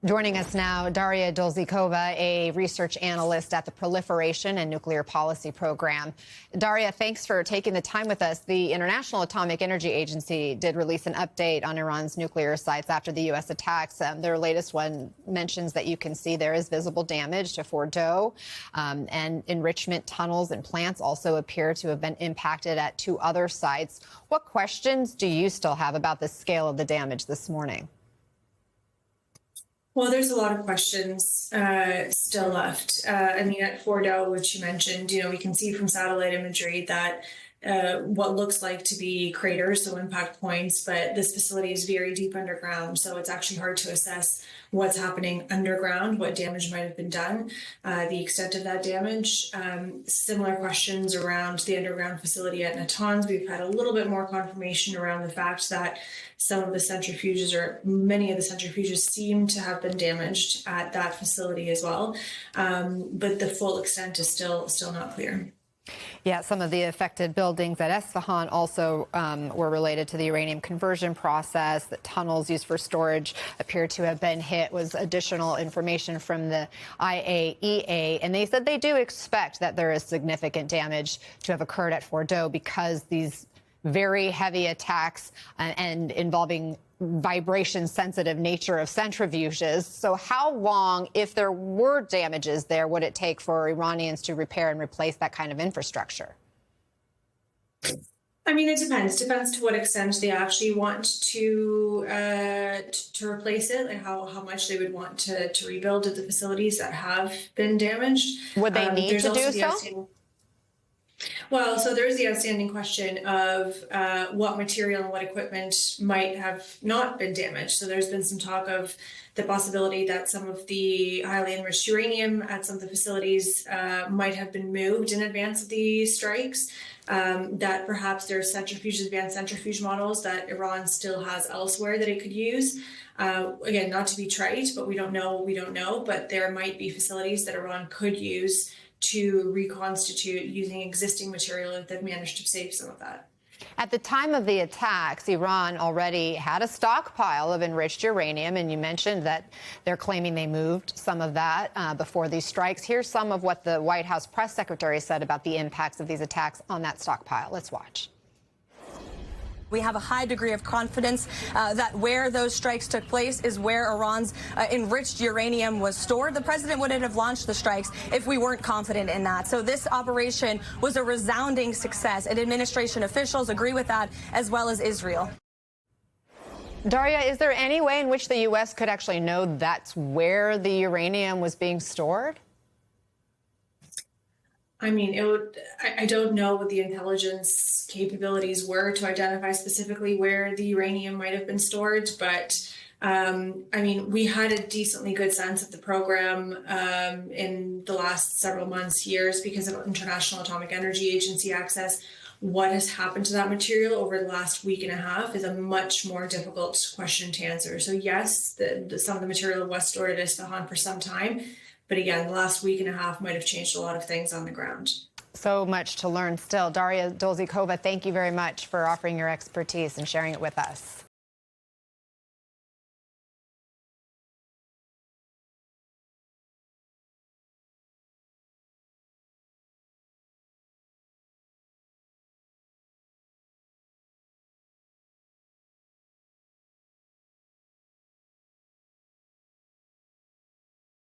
Joining us now, Daria Dolzikova, a research analyst at the Proliferation and Nuclear Policy Program. Daria, thanks for taking the time with us. The International Atomic Energy Agency did release an update on Iran's nuclear sites after the U.S. attacks. Their latest one mentions that you can see there is visible damage to Fordow, and enrichment tunnels and plants also appear to have been impacted at two other sites. What questions do you still have about the scale of the damage this morning? Well, there's a lot of questions still left. At Fordow, which you mentioned, we can see from satellite imagery that what looks like to be craters, so impact points, but this facility is very deep underground, so it's actually hard to assess what's happening underground, what damage might have been done, the extent of that damage. Similar questions around the underground facility at Natanz. We've had a little bit more confirmation around the fact that some of the centrifuges, or many of the centrifuges, seem to have been damaged at that facility as well, but the full extent is still not clear. Yeah, some of the affected buildings at Esfahan also were related to the uranium conversion process. The tunnels used for storage appear to have been hit, was additional information from the IAEA. And they said they do expect that there is significant damage to have occurred at Fordow because these very heavy attacks and involving vibration-sensitive nature of centrifuges. So how long, if there were damages there, would it take for Iranians to repair and replace that kind of infrastructure? It depends. Depends to what extent they actually want to replace it, and how much they would want to rebuild at the facilities that have been damaged. Would they need to do so? Well, so there's the outstanding question of what material and what equipment might have not been damaged. So there's been some talk of the possibility that some of the highly enriched uranium at some of the facilities might have been moved in advance of the strikes, that perhaps there's centrifuges, advanced centrifuge models that Iran still has elsewhere that it could use. Again, not to be trite, but we don't know, but there might be facilities that Iran could use to reconstitute using existing material if they've managed to save some of that. At the time of the attacks, Iran already had a stockpile of enriched uranium, and you mentioned that they're claiming they moved some of that before these strikes. Here's some of what the White House press secretary said about the impacts of these attacks on that stockpile. Let's watch. We have a high degree of confidence that where those strikes took place is where Iran's enriched uranium was stored. The president wouldn't have launched the strikes if we weren't confident in that. So this operation was a resounding success, and administration officials agree with that, as well as Israel. Daria, is there any way in which the U.S. could actually know that's where the uranium was being stored? I don't know what the intelligence capabilities were to identify specifically where the uranium might have been stored, but we had a decently good sense of the program in the last several months, years, because of International Atomic Energy Agency access. What has happened to that material over the last week and a half is a much more difficult question to answer. So yes, some of the material was stored at Isfahan for some time. But again, the last week and a half might have changed a lot of things on the ground. So much to learn still. Daria Dolzikova, thank you very much for offering your expertise and sharing it with us.